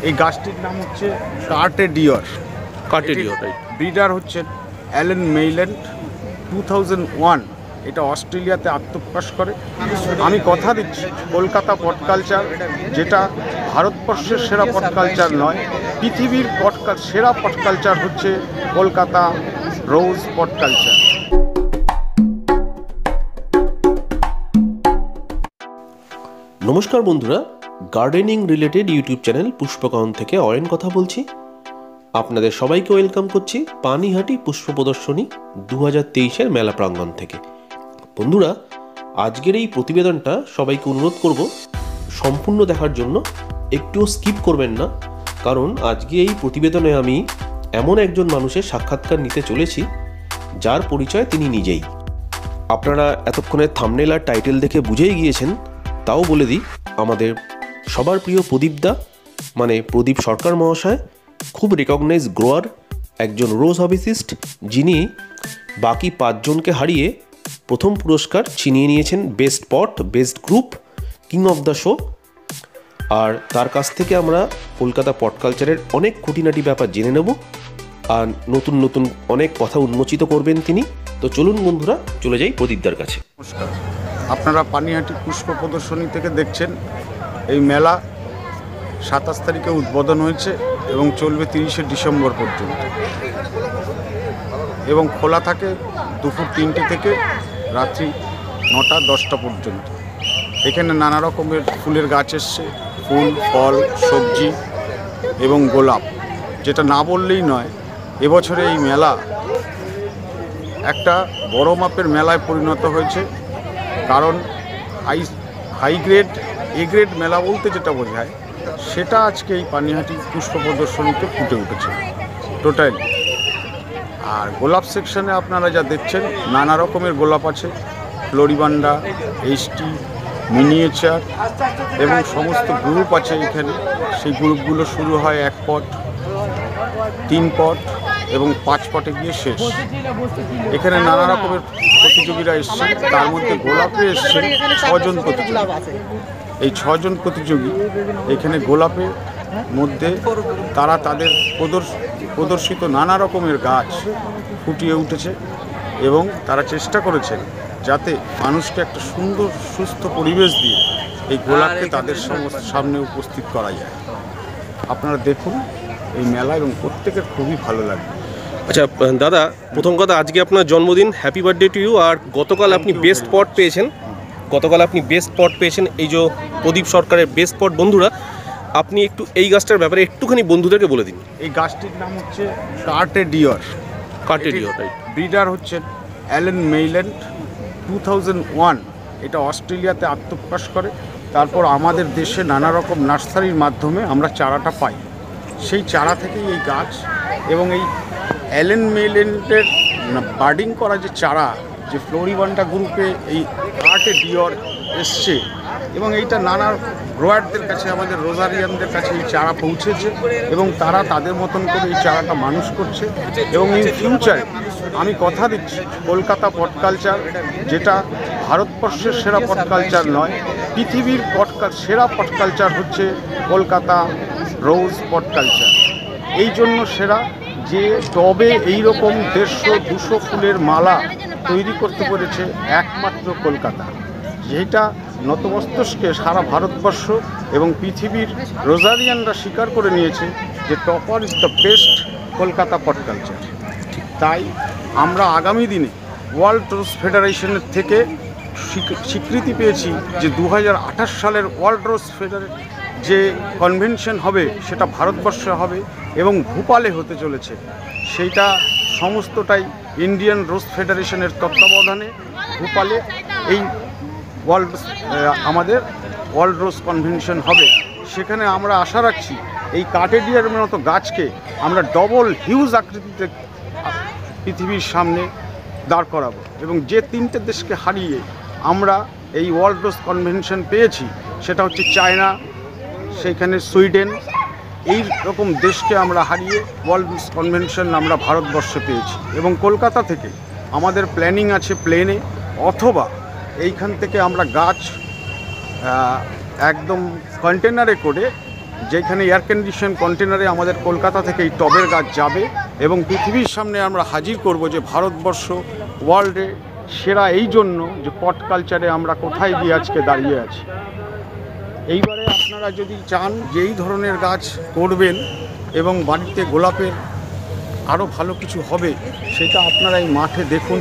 এই গাছটির নাম হচ্ছে কার্টেডিয়র। ব্রিডার হচ্ছে অ্যালেন মেইল্যান্ড 2001। এটা অস্ট্রেলিয়াতে আত্মপ্রকাশ করে। আমি কথা দিচ্ছি, কলকাতা পট কালচার, যেটা ভারতবর্ষের সেরা পট কালচার নয়, পৃথিবীর সেরা পট কালচার হচ্ছে কলকাতা রোজ পট কালচার। নমস্কার বন্ধুরা, gardening related YouTube channel Pushpakanan থেকে অয়ন কথা বলছি। আপনাদের সবাইকে ওয়েলকাম করছি পানিহাটি পুষ্প প্রদর্শনী 2023-এর মেলা প্রাঙ্গণ থেকে। বন্ধুরা, আজকের এই প্রতিবেদনটা সবাইকে অনুরোধ করব সম্পূর্ণ দেখার জন্য, একটুও স্কিপ করবেন না, কারণ আজকে এই প্রতিবেদনে আমি এমন একজন মানুষের সাক্ষাৎকার নিতে চলেছি যার পরিচয় তিনি নিজেই। আপনারা এতক্ষণে থাম্বনেল আর টাইটেল দেখে বুঝেই গিয়েছেন, তাও বলে দিই, আমাদের সবার প্রিয় প্রদীপদা মানে প্রদীপ সরকার মহাশয় খুব রেকগনাইজ গ্রোয়ার, একজন রোজ হবিসিস্ট, যিনি বাকি 5 জনকে হারিয়ে প্রথম পুরস্কার ছিনিয়ে নিয়েছেন best pot, best group, king of the show. আর তার কাছ থেকে আমরা কলকাতা পট কালচারের অনেক খুঁটিনাটি ব্যাপার জেনে নেব, আর নতুন নতুন অনেক কথা উন্মোচিত করবেন তিনি। তো চলুন বন্ধুরা, চলে যাই প্রদীপদার কাছে। নমস্কার, আপনারা পানিহাটি পুষ্প প্রদর্শনী থেকে দেখছেন। এই মেলা 27 তারিখে উদ্বোধন হয়েছে এবং চলবে 30শে ডিসেম্বর পর্যন্ত, এবং খোলা থাকে দুপুর 3টে থেকে রাত্রি 9টা 10টা পর্যন্ত। এখানে নানা রকমের ফুলের গাছ এসছে, ফুল, ফল, সবজি এবং গোলাপ। যেটা না বললেই নয়, এবছরে এই মেলা একটা বড় মাপের মেলায় পরিণত হয়েছে। কারণ হাই গ্রেড, এ গ্রেড মেলা বলতে যেটা বোঝায়, সেটা আজকে এই পানিহাটি পুষ্প প্রদর্শনীতে ফুটে উঠেছে টোটালি। আর গোলাপ সেকশনে আপনারা যা দেখছেন, নানা রকমের গোলাপ আছে, ফ্লোরিবান্ডা, এইচটি, মিনিয়েচার এবং সমস্ত গ্রুপ আছে এখানে। সেই গ্রুপগুলো শুরু হয় 1 পট, 3 পট এবং 5 পটে গিয়ে শেষ। এখানে নানা রকমের প্রতিযোগীরা এসছে, তার মধ্যে গোলাপে এসছে 6 জন প্রতিযোগী। এই 6 জন প্রতিযোগী এখানে গোলাপের মধ্যে তারা তাদের প্রদর্শিত নানা রকমের গাছ ফুটিয়ে উঠেছে, এবং তারা চেষ্টা করেছেন যাতে মানুষকে একটা সুন্দর সুস্থ পরিবেশ দিয়ে এই গোলাপকে তাদের সামনে উপস্থিত করা যায়। আপনারা দেখুন এই মেলা, এবং প্রত্যেকের খুবই ভালো লাগবে। আচ্ছা দাদা, প্রথম কথা, আজকে আপনার জন্মদিন, হ্যাপি বার্থডে টু ইউ। আর গতকাল আপনি বেস্ট পট পেয়েছেন, এই যে প্রদীপ সরকারের বেস্ট পট। বন্ধুরা, আপনি একটু এই গাছটার ব্যাপারে একটুখানি বন্ধুদেরকে বলে দিন। এই গাছটির নাম হচ্ছে কার্টেডিয়র। ব্রিডার হচ্ছে অ্যালেন মেইল্যান্ড 2001। এটা অস্ট্রেলিয়াতে আত্মপ্রকাশ করে। তারপর আমাদের দেশে নানা রকম নার্সারির মাধ্যমে আমরা চারাটা পাই। সেই চারা থেকেই এই গাছ, এবং এই অ্যালেন মেইল্যান্ডের বার্ডিং করা যে চারা, যে ফ্লোরিবান্ডা গ্রুপে এই কার্টেডিয়র এসছে, এবং এইটা নানা গ্রোয়ারদের কাছে, আমাদের রোজারিয়ানদের কাছে এই চারা পৌঁছেছে, এবং তারা তাদের মতন করে এই চারাটা মানুষ করছে। এবং ইন ফিউচারে আমি কথা দিচ্ছি, কলকাতা পট কালচার, যেটা ভারতবর্ষের সেরা পট কালচার নয়, পৃথিবীর সেরা পট কালচার হচ্ছে কলকাতা রোজ পট কালচার। এই জন্য সেরা যে টবে এইরকম 150-200 ফুলের মালা তৈরি করতে পেরেছে একমাত্র কলকাতা, যেটা নতমস্তকে সারা ভারতবর্ষ এবং পৃথিবীর রোজারিয়ানরা স্বীকার করে নিয়েছে যে topper is the best Kolkata pot culture. তাই আমরা আগামী দিনে ওয়ার্ল্ড রোজ ফেডারেশনের থেকে স্বীকৃতি পেয়েছি যে 2028 সালের ওয়ার্ল্ড রোজ যে কনভেনশন হবে, সেটা ভারতবর্ষে হবে এবং ভোপালে হতে চলেছে। সেইটা সমস্তটাই ইন্ডিয়ান রোজ ফেডারেশনের তত্ত্বাবধানে ভোপালে এই আমাদের ওয়ার্ল্ড রোজ কনভেনশন হবে। সেখানে আমরা আশা রাখছি এই কার্টেডিয়ার মতো গাছকে আমরা ডবল হিউজ আকৃতিতে পৃথিবীর সামনে দাঁড় করাবো, এবং যে 3টে দেশকে হারিয়ে আমরা এই ওয়ার্ল্ড রোজ কনভেনশন পেয়েছি, সেটা হচ্ছে চায়না, সেইখানে সুইডেন, এই রকম দেশকে আমরা হারিয়ে ওয়ার্ল্ড রোজ কনভেনশন আমরা ভারতবর্ষে পেয়েছি। এবং কলকাতা থেকে আমাদের প্ল্যানিং আছে প্লেনে, অথবা এইখান থেকে আমরা গাছ একদম কন্টেনারে করে যেখানে এয়ার কন্ডিশন কন্টেনারে আমাদের কলকাতা থেকে এই টবের গাছ যাবে এবং পৃথিবীর সামনে আমরা হাজির করব যে ভারতবর্ষ ওয়ার্ল্ডে সেরা, এই জন্য যে পট কালচারে আমরা কোথায় গিয়ে আজকে দাঁড়িয়ে আছি। এইবারে আপনারা যদি চান যে এই ধরনের গাছ করবেন এবং বাড়িতে গোলাপের আরও ভালো কিছু হবে, সেটা আপনারা এই মাঠে দেখুন,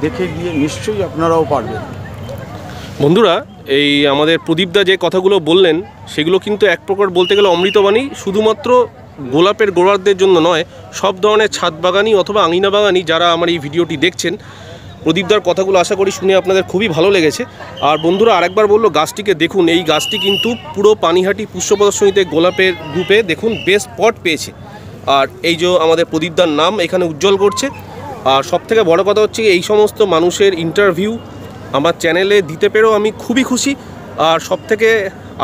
দেখে গিয়ে নিশ্চয়ই আপনারাও পারবেন। বন্ধুরা, এই আমাদের প্রদীপদা যে কথাগুলো বললেন সেগুলো কিন্তু এক প্রকার বলতে গেলে অমৃতবাণী। শুধুমাত্র গোলাপের গোড়ারদের জন্য নয়, সব ধরনের ছাদ বাগানি অথবা আঙিনা বাগানি যারা আমার এই ভিডিওটি দেখছেন, প্রদীপদার কথাগুলো আশা করি শুনে আপনাদের খুবই ভালো লেগেছে। আর বন্ধুরা, আরেকবার বললো গাছটিকে দেখুন, এই গাছটি কিন্তু পুরো পানিহাটি পুষ্প প্রদর্শনীতে গোলাপের গ্রুপে দেখুন বেস্ট স্পট পেয়েছে। আর এই যে আমাদের প্রদীপদার নাম এখানে উজ্জ্বল করছে। আর সবথেকে বড় কথা হচ্ছে এই সমস্ত মানুষের ইন্টারভিউ আমার চ্যানেলে দিতে পেরেও আমি খুবই খুশি। আর সবথেকে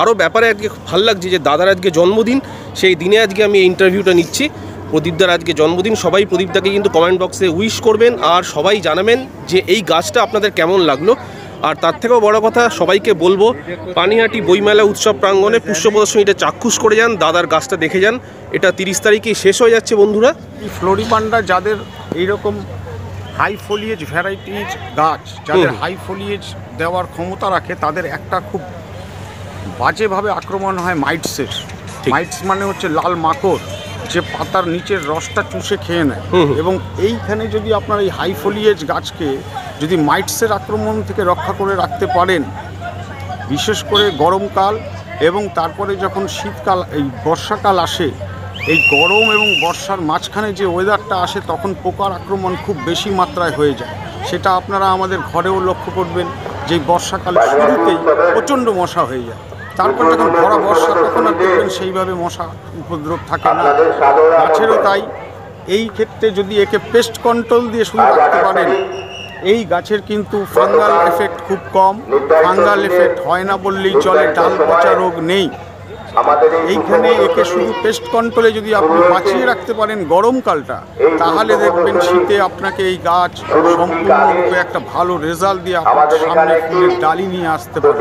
আরও ব্যাপারে আজকে ভালো লাগছে যে দাদার আজকে জন্মদিন, সেই দিনে আজকে আমি এই ইন্টারভিউটা নিচ্ছি। প্রদীপদার আজকে জন্মদিন, সবাই প্রদীপদাকে কিন্তু কমেন্ট বক্সে উইশ করবেন আর সবাই জানাবেন যে এই গাছটা আপনাদের কেমন লাগলো। আর তার থেকেও বড় কথা, সবাইকে বলবো পানিহাটি বইমেলা উৎসব প্রাঙ্গণে পুষ্প প্রদর্শনীটা চাক্ষুষ করে যান, দাদার গাছটা দেখে যান। এটা 30 তারিখেই শেষ হয়ে যাচ্ছে বন্ধুরা। এই ফ্লোরিপান্ডা যাদের এইরকম হাই ফোলিয়েজ ভ্যারাইটিজ গাছ, যাদের হাই ফোলিয়েজ দেওয়ার ক্ষমতা রাখে, তাদের একটা খুব বাজেভাবে আক্রমণ হয় মাইটসের। মাইটস মানে হচ্ছে লাল মাকড়, যে পাতার নিচের রসটা চুষে খেয়ে নেয়। এবং এইখানে যদি আপনার এই হাই ফোলিয়েজ গাছকে যদি মাইটসের আক্রমণ থেকে রক্ষা করে রাখতে পারেন, বিশেষ করে গরমকাল এবং তারপরে যখন শীতকাল এই বর্ষাকাল আসে, এই গরম এবং বর্ষার মাঝখানে যে ওয়েদারটা আসে, তখন পোকার আক্রমণ খুব বেশি মাত্রায় হয়ে যায়। সেটা আপনারা আমাদের ঘরেও লক্ষ্য করবেন যে বর্ষাকালের শুরুতেই প্রচণ্ড মশা হয়ে যায়। তারপর যখন ভরা বর্ষা, তখন আর দেখবেন সেইভাবে মশা উপদ্রব থাকে না। গাছেরও তাই। এই ক্ষেত্রে যদি একে পেস্ট কন্ট্রোল দিয়ে শুরু রাখতে পারেন, এই গাছের কিন্তু ফাঙ্গাল এফেক্ট খুব কম। ফাঙ্গাল এফেক্ট হয় না বললেই চলে, ডাল পচা রোগ নেই। এইখানে একে শুধু পেস্ট কন্ট্রোলে যদি আপনি বাঁচিয়ে রাখতে পারেন গরমকালটা, তাহলে দেখবেন শীতে আপনাকে এই গাছ সম্পূর্ণরূপে একটা ভালো রেজাল্ট দিয়ে আপনার সামনে ফুলের ডালি নিয়ে আসতে পারে।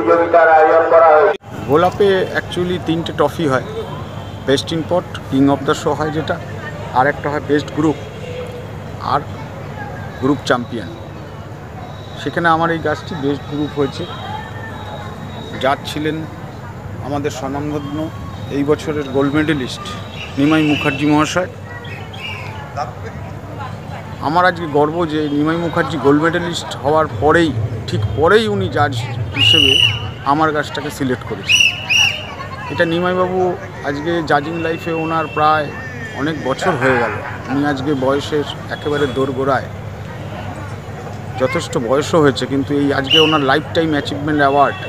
গোলাপে অ্যাকচুয়ালি 3টে ট্রফি হয়। Best in pot, king of the show হয় যেটা, আর একটা হয় বেস্ট গ্রুপ আর গ্রুপ চ্যাম্পিয়ন। সেখানে আমার এই গাছটি বেস্ট গ্রুপ হয়েছে। যার ছিলেন আমাদের স্বনামধন্য এই বছরের গোল্ড মেডেলিস্ট নিমাই মুখার্জি মহাশয়। আমার আজকে গর্ব যে নিমাই মুখার্জি গোল্ড মেডেলিস্ট হওয়ার পরেই, ঠিক পরেই উনি জাজ হিসেবে আমার গাছটাকে সিলেক্ট করেছে। এটা নিমাইবাবু আজকে জাজিং লাইফে ওনার প্রায় অনেক বছর হয়ে গেল। উনি আজকে বয়সের একেবারে দোরগোড়ায়, যথেষ্ট বয়সও হয়েছে, কিন্তু এই আজকে ওনার lifetime achievement award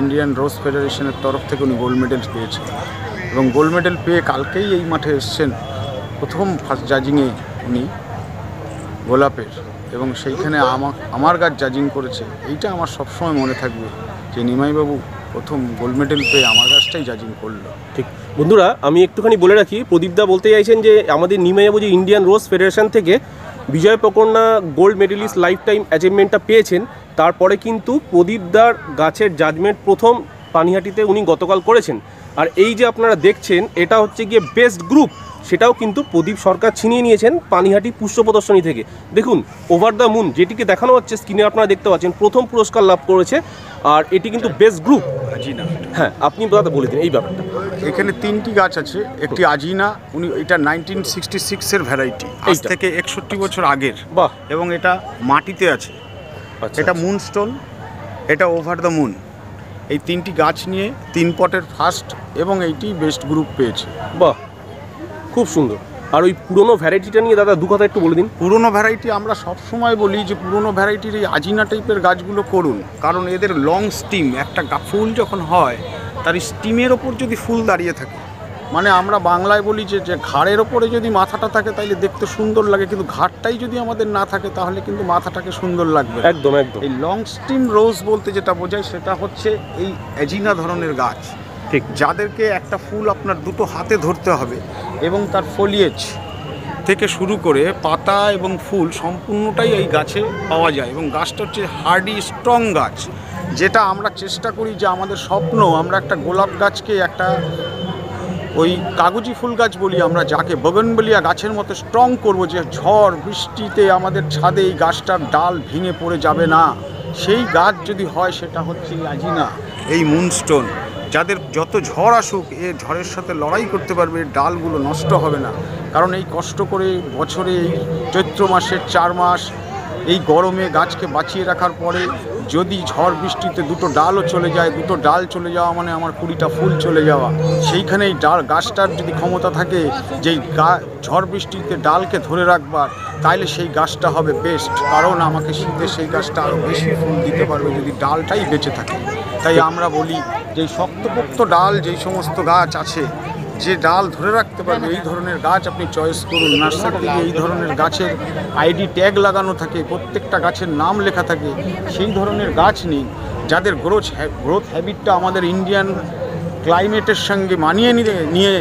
Indian rose ফেডারেশনের তরফ থেকে উনি গোল্ড মেডেল পেয়েছেন। এবং গোল্ড মেডেল পেয়ে কালকেই এই মাঠে এসছেন প্রথম ফার্স্ট জাজিংয়ে উনি গোলাপের, এবং সেইখানে আমার গাছ জাজিং করেছে। এইটা আমার সবসময় মনে থাকবে যে নিমাইবাবু প্রথম গোল্ড মেডেল পেয়ে আমার গাছটাই জাজিং করলো। ঠিক বন্ধুরা, আমি একটুখানি বলে রাখি, প্রদীপদা বলতে চাইছেন যে আমাদের নিমাইবাবু যে ইন্ডিয়ান রোজ ফেডারেশন থেকে বিজয় পকর্ণা গোল্ড মেডেলিস্ট লাইফ টাইম অ্যাচিভমেন্টটা পেয়েছেন, তারপরে কিন্তু প্রদীপদার গাছের জাজমেন্ট প্রথম পানিহাটিতে উনি গতকাল করেছেন। আর এই যে আপনারা দেখছেন, এটা হচ্ছে গিয়ে বেস্ট গ্রুপ, সেটাও কিন্তু প্রদীপ সরকার ছিনিয়ে নিয়েছেন পানিহাটি পুষ্প প্রদর্শনী থেকে। দেখুন, ওভার দ্য মুন যেটিকে দেখানো হচ্ছে স্ক্রিনে আপনারা দেখতে পাচ্ছেন, প্রথম পুরস্কার লাভ করেছে। আর এটি কিন্তু বেস্ট গ্রুপ। আজিনা, হ্যাঁ, আপনি দাদা বলে দিন এই ব্যাপারটা। এখানে 3টি গাছ আছে। একটি আজিনা, উনি এটা 1966-এর ভ্যারাইটি, আজ থেকে 61 বছর আগের। বাহ। এবং এটা মাটিতে আছে। এটা মুনস্টোন, এটা ওভার দ্য মুন। এই 3টি গাছ নিয়ে 3 পটের ফার্স্ট, এবং এইটি বেস্ট গ্রুপ পেয়েছে। বাহ, খুব সুন্দর। আর ওই পুরনো ভ্যারাইটিটা নিয়ে দাদা দু কথা একটু বলে দিন। পুরনো ভ্যারাইটি আমরা সবসময় বলি যে পুরনো ভ্যারাইটির এই আজিনা টাইপের গাছগুলো করুন, কারণ এদের লং স্টিম, একটা ফুল যখন হয় তার স্টিমের ওপর যদি ফুল দাঁড়িয়ে থাকে, মানে আমরা বাংলায় বলি যে ঘাড়ের ওপরে যদি মাথাটা থাকে তাহলে দেখতে সুন্দর লাগে, কিন্তু ঘাড়টাই যদি আমাদের না থাকে তাহলে কিন্তু মাথাটাকে সুন্দর লাগবে। একদম একদম। এই লং স্টিম রোজ বলতে যেটা বোঝায় সেটা হচ্ছে এই অ্যাজিনা ধরনের গাছ, ঠিক, যাদেরকে একটা ফুল আপনার দুটো হাতে ধরতে হবে এবং তার ফলিয়েজ থেকে শুরু করে পাতা এবং ফুল সম্পূর্ণটাই এই গাছে পাওয়া যায়। এবং গাছটা হচ্ছে হার্ডি স্ট্রং গাছ, যেটা আমরা চেষ্টা করি যে আমাদের স্বপ্ন আমরা একটা গোলাপ গাছকে একটা ওই কাগজি ফুল গাছ বলি আমরা, যাকে বগনবেলিয়া গাছের মতো স্ট্রং করব, যে ঝড় বৃষ্টিতে আমাদের ছাদে এই গাছটার ডাল ভেঙে পড়ে যাবে না, সেই গাছ যদি হয় সেটা হচ্ছে এই আজিনা, এই মুনস্টোন। যাদের যত ঝড় আসুক এ ঝড়ের সাথে লড়াই করতে পারবে, এর ডালগুলো নষ্ট হবে না। কারণ এই কষ্ট করে বছরে এই চৈত্র মাসের 4 মাস এই গরমে গাছকে বাঁচিয়ে রাখার পরে যদি ঝড় বৃষ্টিতে দুটো ডালও চলে যায়, দুটো ডাল চলে যাওয়া মানে আমার 20টা ফুল চলে যাওয়া। সেইখানে এই ডাল গাছটার যদি ক্ষমতা থাকে যে ঝড় বৃষ্টিতে ডালকে ধরে রাখবার, তাইলে সেই গাছটা হবে বেস্ট। কারণ আমাকে শীতে সেই গাছটা আরও বেশি ফুল দিতে পারবে যদি ডালটাই বেঁচে থাকে। তাই আমরা বলি যে শক্তপোক্ত ডাল যেই সমস্ত গাছ আছে, যে ডাল ধরে রাখতে পারবে, এই ধরনের গাছ আপনি চয়েস করুন। নার্সারি থেকে এই ধরনের গাছের আইডি ট্যাগ লাগানো থাকে, প্রত্যেকটা গাছের নাম লেখা থাকে, সেই ধরনের গাছ নিন। যাদের গ্রোথ হ্যাবিটটা আমাদের ইন্ডিয়ান ক্লাইমেটের সঙ্গে মানিয়ে নিয়ে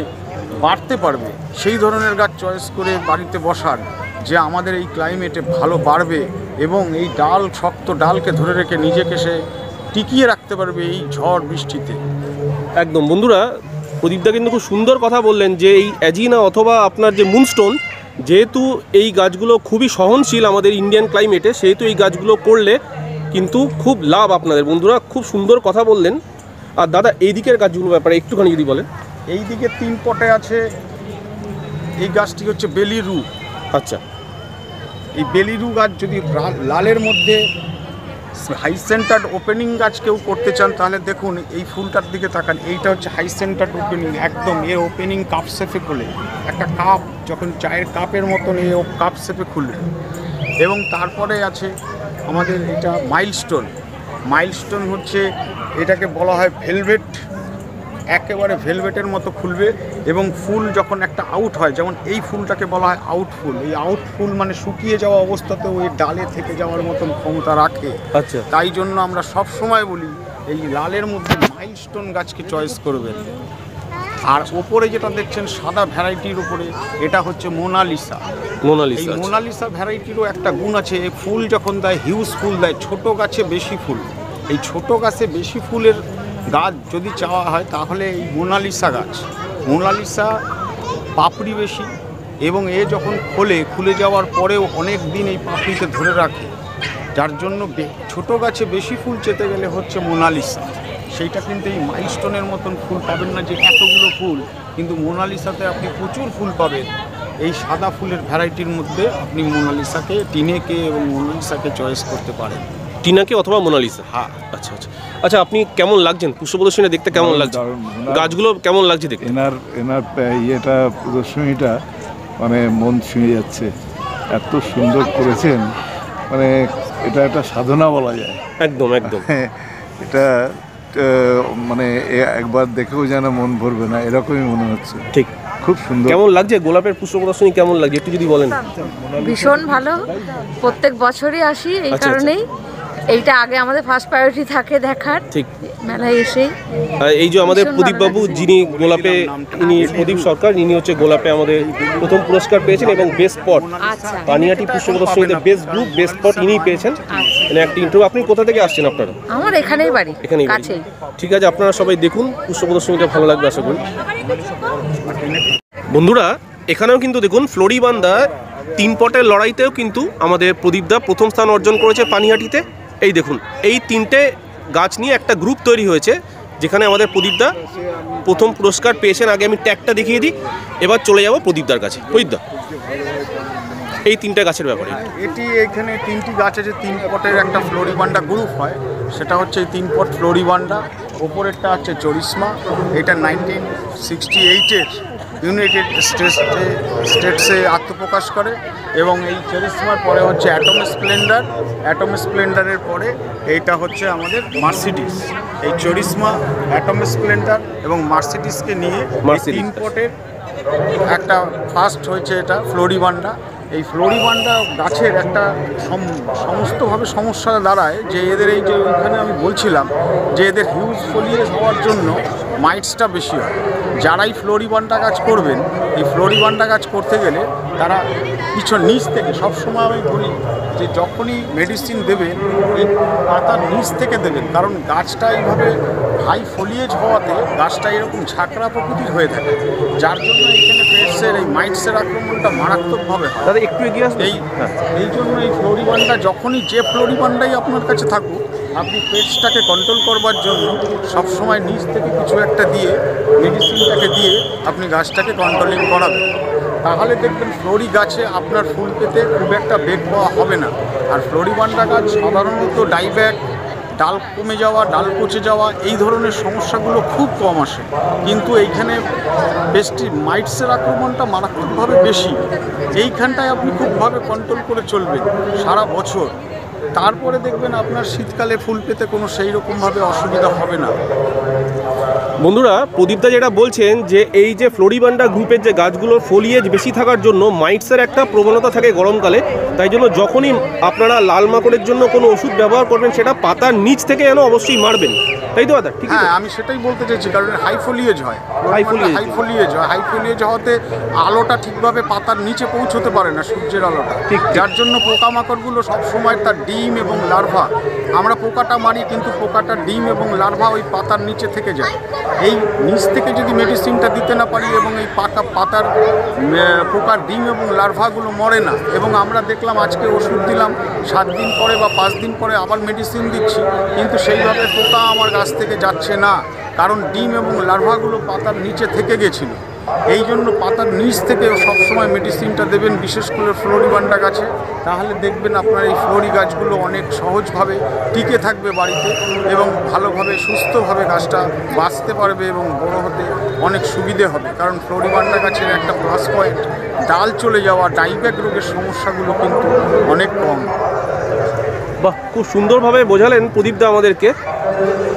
বাড়তে পারবে, সেই ধরনের গাছ চয়েস করে বাড়িতে বসান, যে আমাদের এই ক্লাইমেটে ভালো বাড়বে এবং এই ডাল শক্ত ডালকে ধরে রেখে নিজেকে সে টিকিয়ে রাখতে পারবে এই ঝড় বৃষ্টিতে। একদম বন্ধুরা, প্রদীপদা কিন্তু খুব সুন্দর কথা বললেন যে এই অ্যাজিনা অথবা আপনার যে মুনস্টোন, যেহেতু এই গাছগুলো খুবই সহনশীল আমাদের ইন্ডিয়ান ক্লাইমেটে, সেহেতু এই গাছগুলো করলে কিন্তু খুব লাভ আপনাদের। বন্ধুরা খুব সুন্দর কথা বললেন। আর দাদা এই দিকের গাছগুলোর ব্যাপারে একটুখানি যদি বলেন। এই দিকে 3 পটে আছে, এই গাছটি হচ্ছে বেলিরু। আচ্ছা, এই বেলিরু গাছ যদি লালের মধ্যে হাই সেন্টার্ড ওপেনিং গাছ কেউ করতে চান, তাহলে দেখুন এই ফুলটার দিকে তাকান, এইটা হচ্ছে হাই সেন্টার্ড ওপেনিং, একদম এর ওপেনিং কাপ শেপে খোলে, একটা কাপ যখন চায়ের কাপের মতন এ কাপ শেপে খুলবে। এবং তারপরে আছে আমাদের এটা মাইলস্টোন। মাইলস্টোন হচ্ছে, এটাকে বলা হয় ভেলভেট, একেবারে ভেলভেটের মতো খুলবে এবং ফুল যখন একটা আউট হয়, যেমন এই ফুলটাকে বলা হয় আউট ফুল। এই আউট ফুল মানে শুকিয়ে যাওয়া অবস্থাতেও এই ডালে থেকে যাওয়ার মতন ক্ষমতা রাখে। আচ্ছা, তাই জন্য আমরা সব সময় বলি এই লালের মধ্যে মাইলস্টোন গাছকে চয়েস করবেন। আর ওপরে যেটা দেখছেন সাদা ভ্যারাইটির উপরে, এটা হচ্ছে মোনালিসা। এই মোনালিসা ভ্যারাইটিরও একটা গুণ আছে, এই ফুল যখন দেয় হিউজ ফুল দেয়, ছোট গাছে বেশি ফুল। এই ছোট গাছে বেশি ফুলের গাছ যদি চাওয়া হয় তাহলে এই মোনালিসা গাছ। মোনালিসা পাপড়ি বেশি এবং এ যখন খুলে যাওয়ার পরেও অনেক দিন এই পাপড়িকে ধরে রাখে, যার জন্য ছোট গাছে বেশি ফুল চেতে গেলে হচ্ছে মোনালিসা। সেইটা কিন্তু এই মাইলস্টোনের মতন ফুল পাবেন না যে এতগুলো ফুল, কিন্তু মোনালিসাতে আপনি প্রচুর ফুল পাবেন। এই সাদা ফুলের ভ্যারাইটির মধ্যে আপনি মোনালিসাকে, টিনেকে এবং মোনালিসাকে চয়েস করতে পারেন। টিনাকে অথবা মোনালিসা। হ্যাঁ। আচ্ছা আচ্ছা আচ্ছা, আপনি কেমন লাগছেন পুষ্প প্রদর্শনী দেখতে? কেমন লাগছে গাছগুলো, কেমন লাগছে দেখতে? এনার ইয়েটা প্রদর্শনীটা মানে মন ছুঁয়ে যাচ্ছে, এত সুন্দর করেছেন, মানে এটা একটা সাধনা বলা যায়। একদম একদম। এটা মানে একবার দেখেও যেন মন ভরবে না, এরকমই মনে হচ্ছে। ঠিক, খুব সুন্দর। কেমন লাগছে গোলাপের পুষ্প প্রদর্শনী, কেমন লাগছে একটু যদি বলেন? ভীষণ ভালো, প্রত্যেক বছরই আসি এই আচ্ছা, কারণেই। এইটা আগে আমাদের ফার্স্ট প্রায়োরিটি থাকে দেখার, ঠিক মেলায় এসেই। এই যে আমাদের ভীষণ প্রদীপ ভালো বাবু, লাগছে। যিনি গোলাপে, ইনি প্রদীপ সরকার, ইনি হচ্ছে গোলাপে আমাদের প্রথম পুরস্কার পেয়েছেন এবং বেস্ট স্পট আচ্ছা, পানিহাটি পুষ্প প্রদর্শনীতে বেস্ট গ্রুপ বেস্ট স্পট ইনিই পেয়েছেন। মানে একটা ইন্টারভিউ। আপনি কোথা থেকে আসছেন আপনারা? আমার এখানেই বাড়ি, এখানেই বাড়ি। কাছেই। ঠিক আছে, আপনারা সবাই দেখুন পুষ্প প্রদর্শনীটা, ভালো লাগবে আশা করি। বন্ধুরা এখানেও কিন্তু দেখুন ফ্লোরিবান্দা 3 পটের লড়াইতেও কিন্তু আমাদের প্রদীপদা প্রথম স্থান অর্জন করেছে পানিহাটিতে। এই দেখুন এই 3টে গাছ নিয়ে একটা গ্রুপ তৈরি হয়েছে, যেখানে আমাদের প্রদীপদা প্রথম পুরস্কার পেয়েছেন। আগে আমি ট্যাগটা দেখিয়ে দিই, এবার চলে যাব প্রদীপদার কাছে। প্রদীপদা এই 3টে গাছের ব্যাপারে। এটি এখানে 3টি গাছ আছে, 3 পটের একটা ফ্লোরিবান্ডা গ্রুপ হয়, সেটা হচ্ছে এই 3 পট ফ্লোরিবান্ডা। ওপরেরটা হচ্ছে চরিসমা, এটা 1968-এর ইউনাইটেড স্টেটসে আত্মপ্রকাশ করে। এবং এই চরিসমার পরে হচ্ছে অ্যাটম স্প্লেন্ডার, অ্যাটম স্প্লেন্ডারের পরে এইটা হচ্ছে আমাদের মার্সিডিস। এই চরিসমা, অ্যাটম স্প্লেন্ডার এবং মার্সিডিসকে নিয়ে 3 পটের একটা ফার্স্ট হয়েছে এটা ফ্লোরিবান্ডা। এই ফ্লোরিবান্ডা গাছের একটা সমস্তভাবে সমস্যা দাঁড়ায় যে এদের এই যে ওইখানে আমি বলছিলাম যে এদের হিউজ ফলিয়েজ হওয়ার জন্য মাইটসটা বেশি হয়। যারাই ফ্লোরিবান্ডা গাছ করবেন, এই ফ্লোরিবান্ডা গাছ করতে গেলে তারা কিছু নিচ থেকে, সবসময় আমি বলি যে যখনই মেডিসিন দেবেন এই পাতার নিচ থেকে দেবেন, কারণ গাছটা এইভাবে হাই ফলিয়েজ হওয়াতে গাছটা এরকম ঝাঁকড়া প্রকৃতির হয়ে থাকে, যার জন্য এখানে পেস্টসের এই মাইটসের আক্রমণটা মারাত্মকভাবে হয়। দাদা একটু এগিয়ে আসবে। এই জন্য এই ফ্লোরিবান্ডা, যখনই যে ফ্লোরিবান্ডাই আপনার কাছে থাকুক, আপনি পেস্টটাকে কন্ট্রোল করবার জন্য সবসময় নিচ থেকে কিছু একটা দিয়ে, মেডিসিনটাকে দিয়ে আপনি গাছটাকে কন্ট্রোলিং করাবেন। তাহলে দেখবেন ফ্লোরি গাছে আপনার ফুল পেতে খুব একটা বেগ পাওয়া হবে না। আর ফ্লোরিবান্ডা গাছ সাধারণত ডাইব্যাক, ডাল কমে যাওয়া, ডাল পচে যাওয়া, এই ধরনের সমস্যাগুলো খুব কম আসে, কিন্তু এইখানে মাইটসের আক্রমণটা মারাত্মকভাবে বেশি। এইখানটায় আপনি খুবভাবে কন্ট্রোল করে চলবেন সারা বছর, তারপরে দেখবেন আপনার শীতকালে ফুল পেতে কোনো সেই রকমভাবে অসুবিধা হবে না। বন্ধুরা, প্রদীপদা যেটা বলছেন যে এই যে ফ্লোরিবান্ডা গ্রুপের যে গাছগুলোর ফোলিয়েজ বেশি থাকার জন্য মাইটসের একটা প্রবণতা থাকে গরমকালে, তাই জন্য যখনই আপনারা লাল মাকড়ের জন্য কোনো ওষুধ ব্যবহার করবেন সেটা পাতার নিচ থেকে যেন অবশ্যই মারবেন, তাই তো দাদা? ঠিক আছে, হ্যাঁ, আমি সেটাই বলতে চাইছি, কারণ হাই ফলিয়েজ হয়, হাই ফলিয়েজ হওয়াতে আলোটা ঠিকভাবে পাতার নিচে পৌঁছতে পারে না, সূর্যের আলোটা, যার জন্য পোকামাকড়গুলো সবসময় তার ডিম এবং লার্ভা, আমরা পোকাটা মারি কিন্তু পোকাটার ডিম এবং লার্ভা ওই পাতার নিচে থেকে যায়। এই নিচ থেকে যদি মেডিসিনটা দিতে না পারি এবং এই পাতার পোকার ডিম এবং লার্ভাগুলো মরে না, এবং আমরা দেখলাম আজকে ওষুধ দিলাম, 7 দিন পরে বা 5 দিন পরে আবার মেডিসিন দিচ্ছি, কিন্তু সেইভাবে পোকা আমার গাছ থেকে যাচ্ছে না, কারণ ডিম এবং লার্ভাগুলো পাতার নিচে থেকে গেছিলো। এই জন্য পাতার নিচ থেকে সবসময় মেডিসিনটা দেবেন, বিশেষ করে ফ্লোরিবান্ডা গাছে, তাহলে দেখবেন আপনার এই ফ্লোরি গাছগুলো অনেক সহজভাবে টিকে থাকবে বাড়িতে এবং ভালোভাবে সুস্থভাবে গাছটা বাঁচতে পারবে এবং বড় হতে অনেক সুবিধে হবে। কারণ ফ্লোরিবান্ডা গাছের একটা প্লাস পয়েন্ট, ডাল চলে যাওয়া, ডাইব্যাক রোগের সমস্যাগুলো কিন্তু অনেক কম। বাহ, খুব সুন্দরভাবে বোঝালেন প্রদীপদা আমাদেরকে।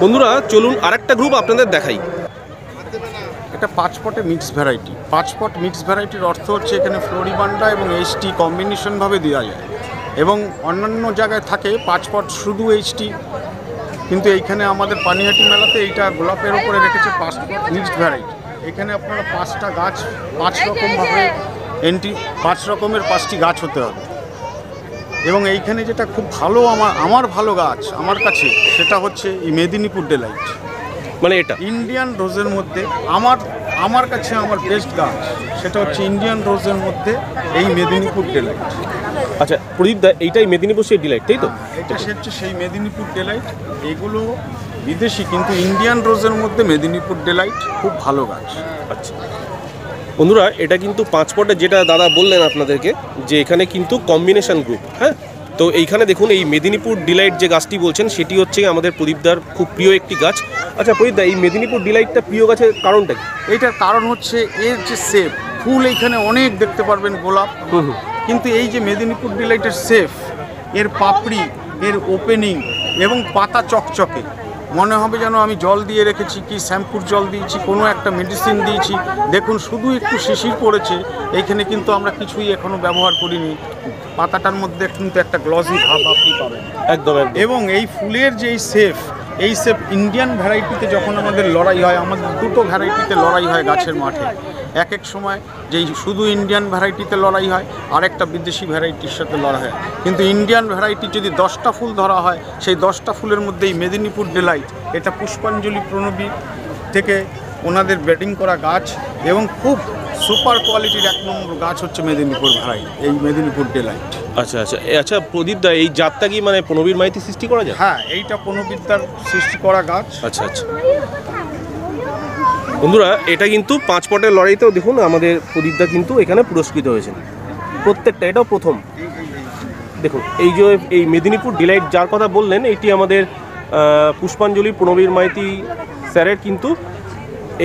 বন্ধুরা চলুন আরেকটা গ্রুপ আপনাদের দেখাই। এটা 5 পটে মিক্স ভ্যারাইটি। 5 পট মিক্স ভ্যারাইটির অর্থ হচ্ছে এখানে ফ্লোরিবান্ডা এবং এইচটি কম্বিনেশনভাবে দেওয়া যায়, এবং অন্যান্য জায়গায় থাকে 5 পট শুধু এইচটি, কিন্তু এইখানে আমাদের পানিহাটি মেলাতে এইটা গোলাপের ওপরে রেখেছে 5 পট মিক্সড ভ্যারাইটি। এখানে আপনারা 5টা গাছ 5 রকমভাবে 5 রকমের 5টি গাছ হতে হবে। এবং এইখানে যেটা খুব ভালো আমার ভালো গাছ আমার কাছে, সেটা হচ্ছে এই মেদিনীপুর ডেলাইট, মানে এটা ইন্ডিয়ান রোজের মধ্যে আমার কাছে আমার বেস্ট গাছ, সেটা হচ্ছে ইন্ডিয়ান রোজের মধ্যে এই মেদিনীপুর ডেলাইট। আচ্ছা প্রদীপদা, এইটাই মেদিনীপুর সেই ডিলাইট, তাই তো? এটা হচ্ছে সেই মেদিনীপুর ডেলাইট। এগুলো বিদেশি, কিন্তু ইন্ডিয়ান রোজের মধ্যে মেদিনীপুর ডেলাইট খুব ভালো গাছ। আচ্ছা বন্ধুরা, এটা কিন্তু 5 পটে যেটা দাদা বললেন আপনাদেরকে, যে এখানে কিন্তু কম্বিনেশন গ্রুপ। হ্যাঁ, তো এইখানে দেখুন এই মেদিনীপুর ডিলাইট যে গাছটি বলছেন সেটি হচ্ছে আমাদের প্রদীপদার খুব প্রিয় একটি গাছ। আচ্ছা প্রদীপদা, এই মেদিনীপুর ডিলাইটটা প্রিয় গাছের কারণটা কি? এইটার কারণ হচ্ছে এর যে সেফ, ফুল এইখানে অনেক দেখতে পারবেন গোলাপ, কিন্তু এই যে মেদিনীপুর ডিলাইটের সেফ, এর পাপড়ি, এর ওপেনিং এবং পাতা চকচকে, মনে হবে যেন আমি জল দিয়ে রেখেছি, কি শ্যাম্পুর জল দিয়েছি, কোনো একটা মেডিসিন দিয়েছি। দেখুন শুধু একটু শিশির পড়েছে, এইখানে কিন্তু আমরা কিছুই এখনও ব্যবহার করিনি। পাতাটার মধ্যে কিন্তু একটা গ্লসি ভাব আপনি পাবেন একদম। এবং এই ফুলের যে এই সেফ ইন্ডিয়ান ভ্যারাইটিতে যখন আমাদের লড়াই হয়, আমাদের দুটো ভ্যারাইটিতে লড়াই হয় গাছের মাঠে। এক এক সময় যেই শুধু ইন্ডিয়ান ভ্যারাইটিতে লড়াই হয়, আর একটা বিদেশি ভ্যারাইটির সাথে লড়াই হয়, কিন্তু ইন্ডিয়ান ভ্যারাইটি যদি 10টা ফুল ধরা হয়, সেই 10টা ফুলের মধ্যেই মেদিনীপুর ডেলাইট, এটা পুষ্পাঞ্জলি প্রণবী থেকে ওনাদের ব্যাটিং করা গাছ, এবং খুব সুপার কোয়ালিটির 1 নম্বর গাছ হচ্ছে মেদিনীপুর ভ্যারাইটি, এই মেদিনীপুর ডেলাইট। আচ্ছা আচ্ছা আচ্ছা প্রদীপদা, এই জাতটা কি মানে প্রণবীর মাইতি সৃষ্টি করা যায়? হ্যাঁ, এইটা প্রণবীর সৃষ্টি করা গাছ। আচ্ছা আচ্ছা বন্ধুরা, এটা কিন্তু 5 পটের লড়াইতেও দেখুন আমাদের প্রদীপদা কিন্তু এখানে পুরস্কৃত হয়েছেন প্রত্যেকটা। এটাও প্রথম। দেখুন এই যে এই মেদিনীপুর ডিলাইট যার কথা বললেন, এটি আমাদের পুষ্পাঞ্জলি প্রণবীর মাইতি স্যারের কিন্তু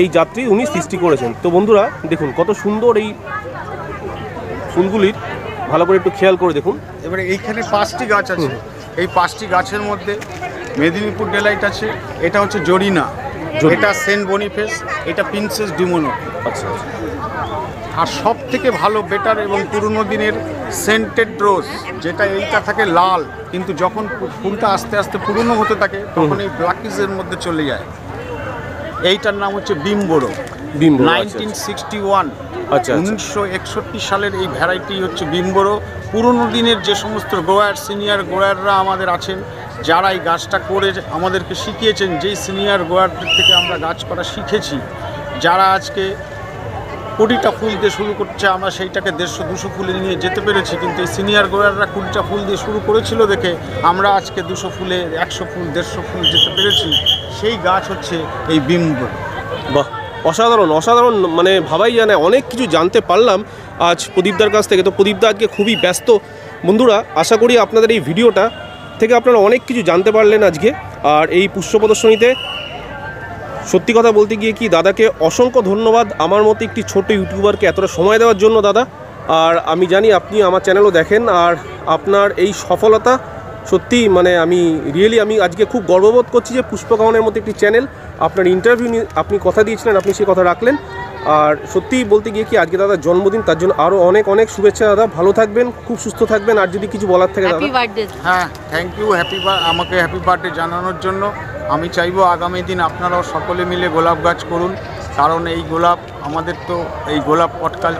এই যাত্রী উনি সৃষ্টি করেছেন। তো বন্ধুরা দেখুন কত সুন্দর এই ফুলগুলির, ভালো করে একটু খেয়াল করে দেখুন। এবারে এইখানে 5টি গাছ আছে, এই 5টি গাছের মধ্যে মেদিনীপুর ডেলাইট আছে, এটা হচ্ছে জরিনা, এটা সেন্ট বনিফেস, এটা প্রিন্সেস ডিমোনো। আচ্ছা, আর সব থেকে ভালো বেটার এবং পুরনো দিনের সেন্টেড রোজ, যেটা এইটা থাকে লাল, কিন্তু যখন ফুলটা আস্তে আস্তে পুরনো হতে থাকে তখন এই ব্ল্যাকিজের মধ্যে চলে যায়। এইটার নাম হচ্ছে বিম্বোরো, 1961। আচ্ছা, 1961 সালের এই ভ্যারাইটি হচ্ছে বিম্বোরো। পুরনো দিনের যে সমস্ত গ্রোয়ার, সিনিয়র গ্রোয়াররা আমাদের আছেন, যারা এই গাছটা করে আমাদেরকে শিখিয়েছেন, যেই সিনিয়র গোয়ারদের থেকে আমরা গাছ করা শিখেছি, যারা আজকে কোটিটা ফুল দিয়ে শুরু করছে, আমরা সেইটাকে 150-200 ফুলে নিয়ে যেতে পেরেছি। কিন্তু এই সিনিয়র গোয়াররা 20টা ফুল দিয়ে শুরু করেছিল দেখে আমরা আজকে 200 ফুলে 100 ফুল 150 ফুল যেতে পেরেছি। সেই গাছ হচ্ছে এই বিম্ব। বাহ, অসাধারণ অসাধারণ, মানে ভাবাই জানে, অনেক কিছু জানতে পারলাম আজ প্রদীপদার কাছ থেকে। তো প্রদীপদা আজকে খুবই ব্যস্ত। বন্ধুরা, আশা করি আপনাদের এই ভিডিওটা থেকে আপনারা অনেক কিছু জানতে পারলেন আজকে। আর এই পুষ্প প্রদর্শনীতে সত্যি কথা বলতে গিয়ে কি দাদাকে অসংখ্য ধন্যবাদ, আমার মতো একটি ছোট ইউটিউবারকে এতটা সময় দেওয়ার জন্য দাদা। আর আমি জানি আপনি আমার চ্যানেলও দেখেন, আর আপনার এই সফলতা সত্যি মানে আমি আজকে খুব গর্ববোধ করছি যে পুষ্পকাহনের মতো একটি চ্যানেল, আপনার ইন্টারভিউ আপনি কথা দিয়েছিলেন, আপনি সেই কথা রাখলেন। আর সত্যি বলতে গিয়ে কি আজকে দাদার জন্মদিন, তার জন্য আরও অনেক অনেক শুভেচ্ছা দাদা। ভালো থাকবেন, খুব সুস্থ থাকবেন। আর যদি কিছু বলার থাকে দাদা। হ্যাঁ, থ্যাংক ইউ আমাকে হ্যাপি বার্থডে জানানোর জন্য। আমি চাইবো আগামী দিন আপনারাও সকলে মিলে গোলাপ গাছ করুন, কারণ এই গোলাপ আমাদের তো এই গোলাপ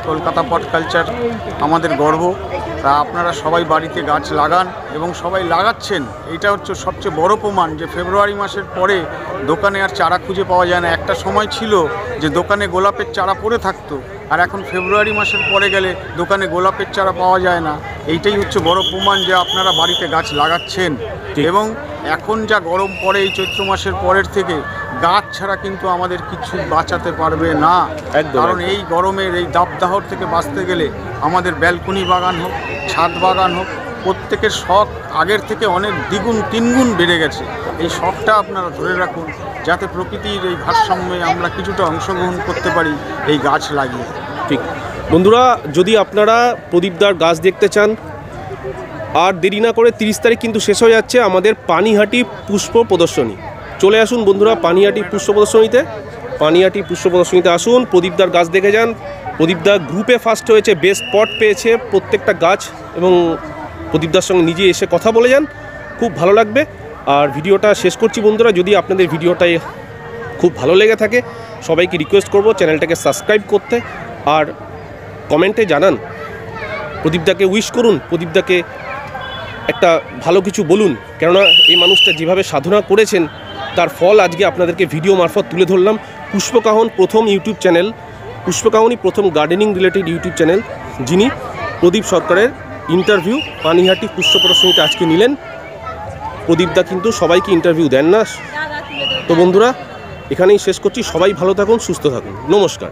কলকাতা পট কালচার আমাদের গর্ব। তা আপনারা সবাই বাড়িতে গাছ লাগান এবং সবাই লাগাচ্ছেন। এইটা হচ্ছে সবচেয়ে বড় প্রমাণ যে ফেব্রুয়ারি মাসের পরে দোকানে আর চারা খুঁজে পাওয়া যায় না। একটা সময় ছিল যে দোকানে গোলাপের চারা পড়ে থাকতো, আর এখন ফেব্রুয়ারি মাসের পরে গেলে দোকানে গোলাপের চারা পাওয়া যায় না। এইটাই হচ্ছে বড় প্রমাণ যে আপনারা বাড়িতে গাছ লাগাচ্ছেন। এবং এখন যা গরম পড়ে এই চৈত্র মাসের পরের থেকে, গাছ ছাড়া কিন্তু আমাদের কিছু বাঁচাতে পারবে না। কারণ এই গরমের এই দাবদাহর থেকে বাঁচতে গেলে আমাদের ব্যালকনি বাগান হোক, ছাদ বাগান হোক, প্রত্যেকের শখ আগের থেকে অনেক দ্বিগুণ 3 গুণ বেড়ে গেছে। এই শখটা আপনারা ধরে রাখুন, যাতে প্রকৃতির এই ভারসাম্যে আমরা কিছুটা অংশগ্রহণ করতে পারি এই গাছ লাগিয়ে। ঠিক বন্ধুরা, যদি আপনারা প্রদীপদার গাছ দেখতে চান, আর দেরি না করে 30 তারিখ কিন্তু শেষ হয়ে যাচ্ছে আমাদের পানিহাটি পুষ্প প্রদর্শনী। চলে আসুন বন্ধুরা পানিহাটি পুষ্প প্রদর্শনীতে। পানিহাটি পুষ্প প্রদর্শনীতে আসুন, প্রদীপদার গাছ দেখে যান। প্রদীপদার গ্রুপে ফার্স্ট হয়েছে, বেস্ট স্পট পেয়েছে প্রত্যেকটা গাছ, এবং প্রদীপদার সঙ্গে নিজে এসে কথা বলে যান, খুব ভালো লাগবে। আর ভিডিওটা শেষ করছি বন্ধুরা। যদি আপনাদের ভিডিওটাই খুব ভালো লেগে থাকে, সবাইকে রিকোয়েস্ট করব চ্যানেলটাকে সাবস্ক্রাইব করতে, আর কমেন্টে জানান, প্রদীপদাকে উইশ করুন, প্রদীপদাকে একটা ভালো কিছু বলুন। কেননা এই মানুষটা যেভাবে সাধনা করেছেন তার ফল আজকে আপনাদেরকে ভিডিও মারফত তুলে ধরলাম। পুষ্পকাহন প্রথম ইউটিউব চ্যানেল, পুষ্পকাহনই প্রথম গার্ডেনিং রিলেটেড ইউটিউব চ্যানেল, যিনি প্রদীপ সরকারের ইন্টারভিউ পানিহাটি পুষ্প প্রদর্শনীতে আজকে নিলেন। প্রদীপদা কিন্তু সবাইকে ইন্টারভিউ দেন না। তো বন্ধুরা, এখানেই শেষ করছি। সবাই ভালো থাকুন, সুস্থ থাকুন, নমস্কার।